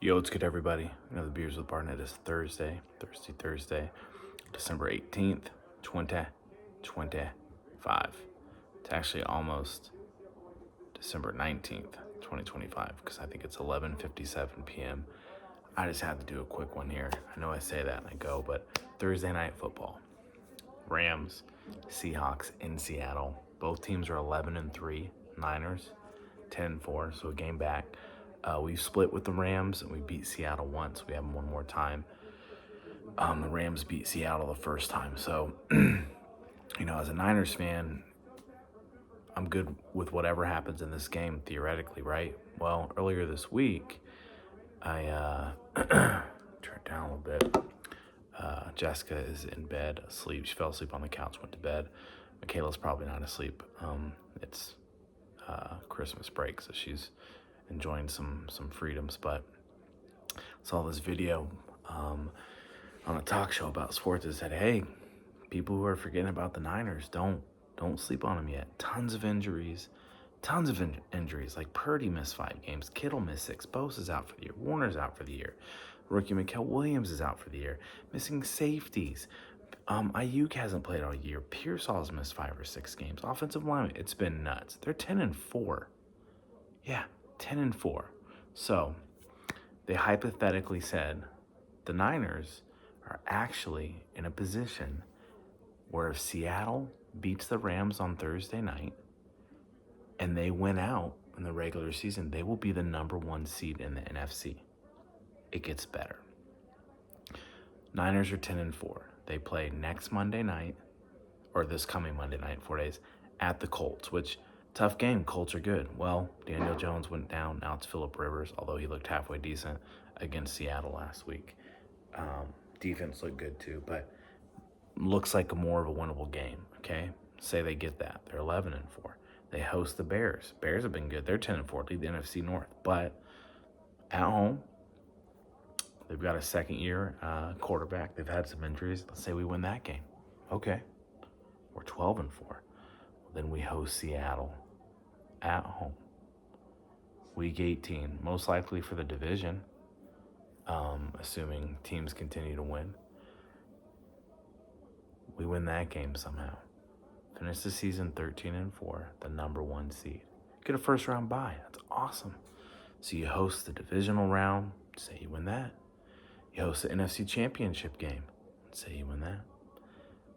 Yo, what's good, everybody? The Beers with Barton. It is Thursday, December 18th, 2025. It's actually almost December 19th, 2025, because I think it's 11:57 p.m. I just had to do a quick one here. I know I say that and I go, but Thursday night football. Rams, Seahawks in Seattle. Both teams are 11-3. Niners, 10-4, so a game back. We've split with the Rams, and we beat Seattle once. We have them one more time. The Rams beat Seattle the first time. So, as a Niners fan, I'm good with whatever happens in this game, theoretically, right? Well, earlier this week, I turned down a little bit. Jessica is in bed, asleep. She fell asleep on the couch, went to bed. Michaela's probably not asleep. It's Christmas break, so she's enjoying some freedoms. But I saw this video on a talk show about sports that said, "Hey, people who are forgetting about the Niners, don't sleep on them yet. Tons of injuries, injuries. Like Purdy missed 5 games, Kittle missed 6, Bosa's out for the year, Warner's out for the year, rookie Mikael Williams is out for the year, missing safeties." Ayuk hasn't played all year. Pearsall's missed 5 or 6 games. Offensive lineman, it's been nuts. They're 10-4. Yeah, 10-4. So they hypothetically said the Niners are actually in a position where if Seattle beats the Rams on Thursday night and they win out in the regular season, they will be the #1 seed in the NFC. It gets better. Niners are 10-4. They play next Monday night, or this coming Monday night, 4 days, at the Colts, which, tough game. Colts are good. Well, Daniel Jones went down. Now it's Phillip Rivers, although he looked halfway decent against Seattle last week. Defense looked good too, but looks like more of a winnable game, okay? Say they get that. They're 11-4. They host the Bears. Bears have been good. They're 10-4, lead the NFC North. But at home, they've got a second-year quarterback. They've had some injuries. Let's say we win that game. Okay. We're 12-4. Then we host Seattle at home. Week 18, most likely for the division, assuming teams continue to win. We win that game somehow. Finish the season 13-4, the #1 seed. Get a first-round bye. That's awesome. So you host the divisional round. Say you win that. You host the NFC Championship game. Say you win that.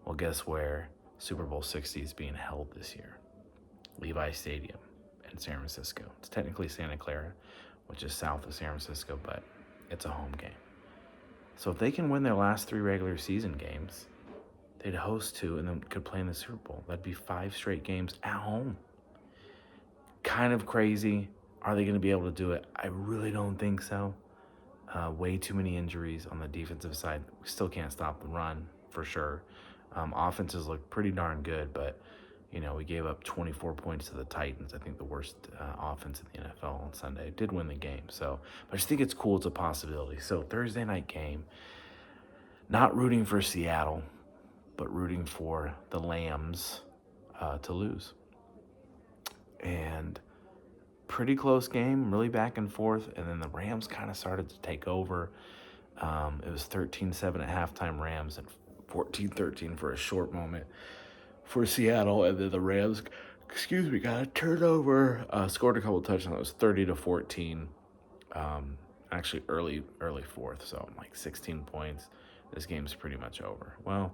Well, guess where Super Bowl 60 is being held this year? Levi Stadium in San Francisco. It's technically Santa Clara, which is south of San Francisco, but it's a home game. So if they can win their last 3 regular season games, they'd host 2 and then could play in the Super Bowl. That'd be 5 straight games at home. Kind of crazy. Are they going to be able to do it? I really don't think so. Way too many injuries on the defensive side. We still can't stop the run, for sure. Offenses look pretty darn good, but, we gave up 24 points to the Titans. I think the worst offense in the NFL on Sunday. Did win the game. So, but I just think it's cool. It's a possibility. So Thursday night game, not rooting for Seattle, but rooting for the Lambs to lose. And pretty close game, really back and forth. And then the Rams kind of started to take over. It was 13-7 at halftime Rams and 14-13 for a short moment for Seattle. And then the Rams, got a turnover, scored a couple touchdowns. It was 30-14. Actually early fourth, so like 16 points. This game's pretty much over. Well,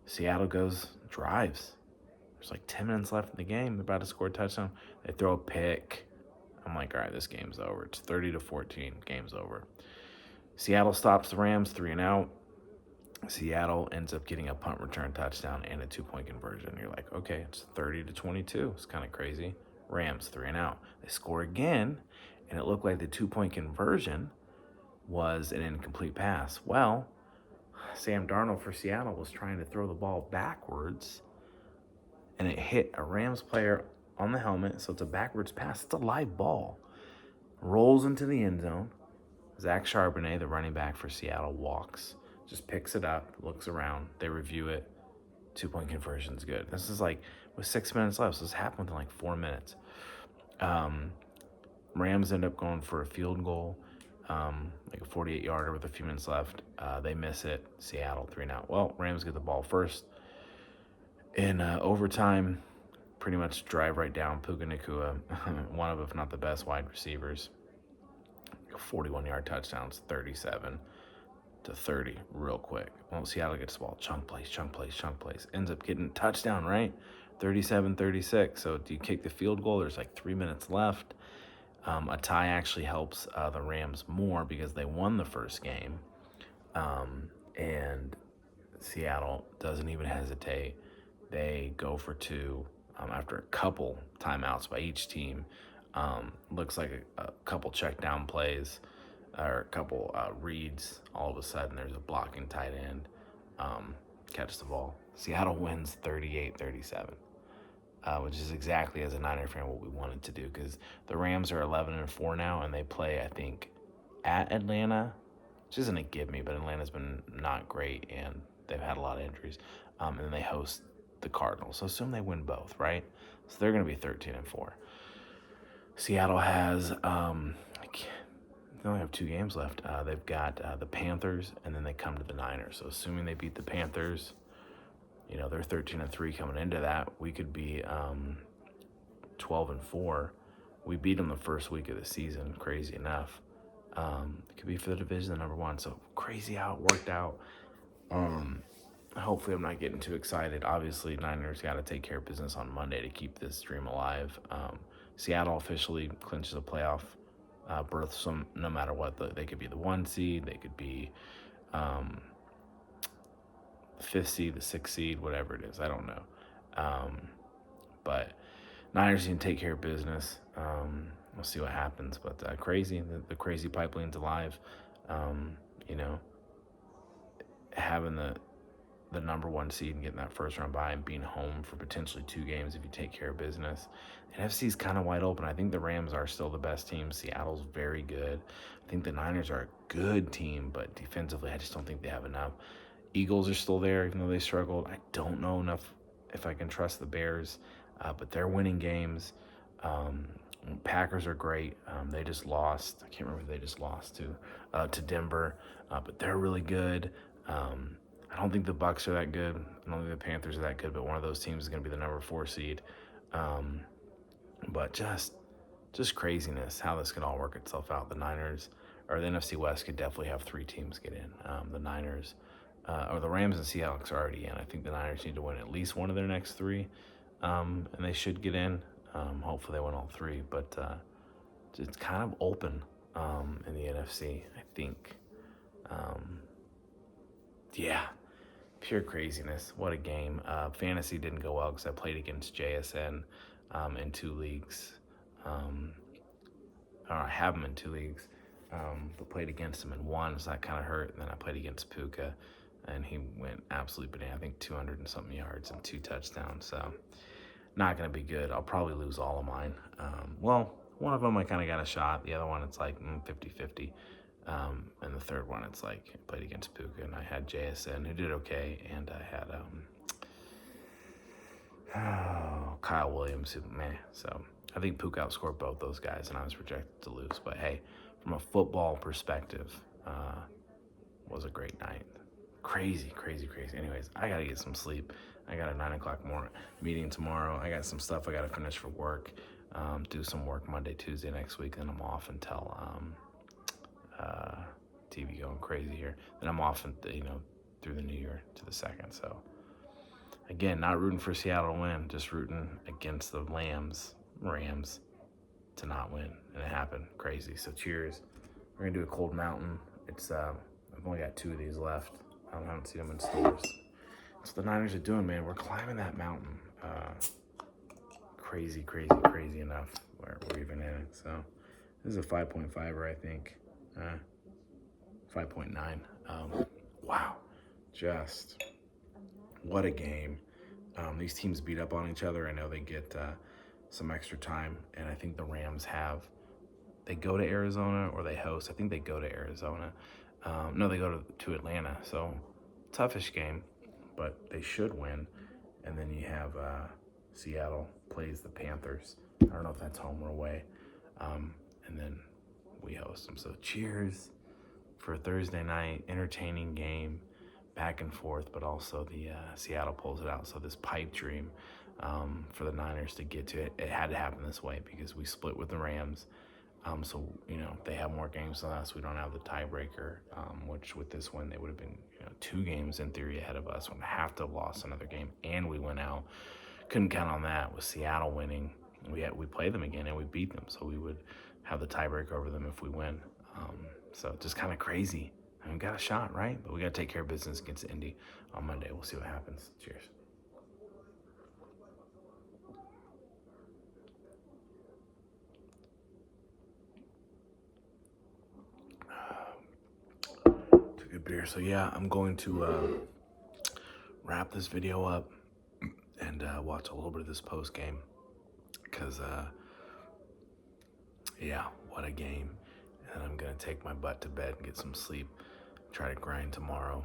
Seattle drives. There's like 10 minutes left in the game. They're about to score a touchdown. They throw a pick. I'm like, all right, this game's over. It's 30-14. Game's over. Seattle stops the Rams 3-and-out. Seattle ends up getting a punt return touchdown and a 2-point conversion. You're like, okay, it's 30-22. It's kind of crazy. Rams 3-and-out. They score again, and it looked like the 2-point conversion was an incomplete pass. Well, Sam Darnold for Seattle was trying to throw the ball backwards, and it hit a Rams player on the helmet, so it's a backwards pass. It's a live ball. Rolls into the end zone. Zach Charbonnet, the running back for Seattle, walks, just picks it up, looks around. They review it. 2-point conversion's good. This is like with 6 minutes left, so this happened in like 4 minutes. Rams end up going for a field goal. like a 48-yarder with a few minutes left. They miss it. Seattle 3-0. Well, Rams get the ball first. In overtime, pretty much drive right down Puka Nacua, one of, if not the best wide receivers. 41-yard touchdowns, 37-30, real quick. Well, Seattle gets the ball, chunk plays. Ends up getting a touchdown, right? 37-36. So do you kick the field goal? There's like 3 minutes left. A tie actually helps the Rams more because they won the first game. And Seattle doesn't even hesitate. They go for two after a couple timeouts by each team. Looks like a couple check down plays or a couple reads. All of a sudden, there's a blocking tight end. Catch the ball. Seattle wins 38-37. Which is exactly, as a Niner fan, what we wanted to do, because the Rams are 11-4 now, and they play, I think, at Atlanta, which isn't a give me, but Atlanta's been not great, and they've had a lot of injuries. And then they host the Cardinals, so assume they win both, right? So they're going to be 13-4. Seattle has, they only have 2 games left. They've got the Panthers, and then they come to the Niners. So assuming they beat the Panthers, they're 13-3 coming into that. We could be 12-4. We beat them the first week of the season, crazy enough. It could be for the division, number 1. So crazy how it worked out. Hopefully I'm not getting too excited. Obviously, Niners got to take care of business on Monday to keep this dream alive. Seattle officially clinches a playoff berth. So no matter what, they could be the 1 seed. They could be 5th seed, the 6th seed, whatever it is. I don't know. But Niners can take care of business. We'll see what happens. But crazy, the crazy pipeline's alive. Having the number 1 seed and getting that first round bye and being home for potentially 2 games if you take care of business. NFC is kind of wide open. I think the Rams are still the best team. Seattle's very good. I think the Niners are a good team, but defensively, I just don't think they have enough. Eagles are still there, even though they struggled. I don't know enough if I can trust the Bears, but they're winning games. Packers are great. They just lost. I can't remember who they just lost to Denver, but they're really good. I don't think the Bucs are that good. I don't think the Panthers are that good, but one of those teams is going to be the number 4 seed. But just craziness how this could all work itself out. The Niners, or the NFC West, could definitely have 3 teams get in. The Niners, or the Rams and Seahawks are already in. I think the Niners need to win at least one of their next 3, and they should get in. Hopefully they win all 3, but it's kind of open in the NFC, I think. Yeah, pure craziness. What a game. Fantasy didn't go well because I played against JSN in 2 leagues. Or I have him in 2 leagues, but played against him in 1, so that kind of hurt. And then I played against Puka, and he went absolutely bananas. I think 200 and something yards and 2 touchdowns. So not going to be good. I'll probably lose all of mine. Well, one of them I kind of got a shot. The other one, it's like 50-50. And the third one, it's like I played against Puka, and I had JSN, who did okay, and I had Kyle Williams, who meh. So I think Puka outscored both those guys, and I was projected to lose. But hey, from a football perspective, was a great night. Crazy. Anyways, I gotta get some sleep. I got a 9 o'clock meeting tomorrow. I got some stuff I gotta finish for work. Do some work Monday, Tuesday next week, then I'm off until TV going crazy here. Then I'm off, through the new year to the 2nd. So again, not rooting for Seattle to win, just rooting against the Rams to not win, and it happened. Crazy. So cheers. We're gonna do a Cold Mountain. It's I've only got 2 of these left. I haven't seen them in stores. That's what the Niners are doing, man. We're climbing that mountain. Crazy enough. We're even in it. So this is a 5.5er, I think. 5.9. Wow. Just what a game. These teams beat up on each other. I know they get some extra time, and I think the Rams they go to Arizona or they host. I think they go to Arizona. No, they go to Atlanta. So toughish game, but they should win. And then you have Seattle plays the Panthers. I don't know if that's home or away. And then we host them. So cheers for a Thursday night, entertaining game, back and forth, but also the Seattle pulls it out. So this pipe dream for the Niners to get to it, it had to happen this way because we split with the Rams. So, they have more games than us. We don't have the tiebreaker, which with this win, they would have been 2 games in theory ahead of us. Would have to have lost another game, and we went out. Couldn't count on that. With Seattle winning, we play them again, and we beat them. So we would have the tiebreaker over them if we win. So just kind of crazy. We got a shot, right? But we got to take care of business against Indy on Monday. We'll see what happens. Cheers. It's a good beer. So yeah, I'm going to wrap this video up and watch a little bit of this post game because yeah, what a game. And I'm gonna take my butt to bed and get some sleep, try to grind tomorrow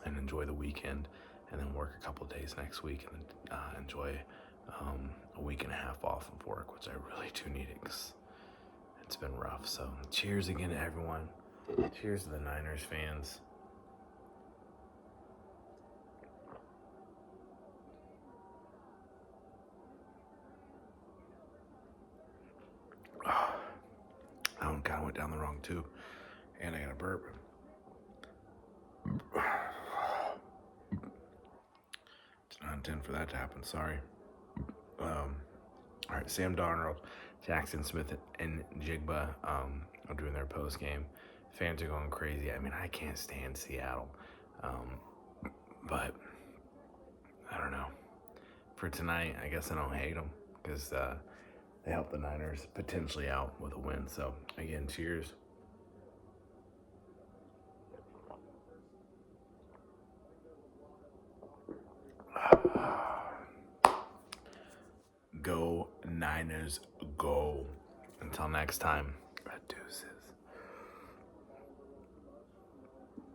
and enjoy the weekend, and then work a couple days next week, and then enjoy a week and a half off of work, which I really do need it because it's been rough. So cheers again to everyone. Cheers to the Niners fans. I kind of went down the wrong tube, and I got a burp. It's not intent for that to happen. Sorry. All right, Sam Darnold, Jackson Smith, and Jigba are doing their post game. Fans are going crazy. I mean, I can't stand Seattle, but I don't know. For tonight, I guess I don't hate them because they help the Niners potentially out with a win. So again, cheers. Go Niners, go. Until next time, deuces.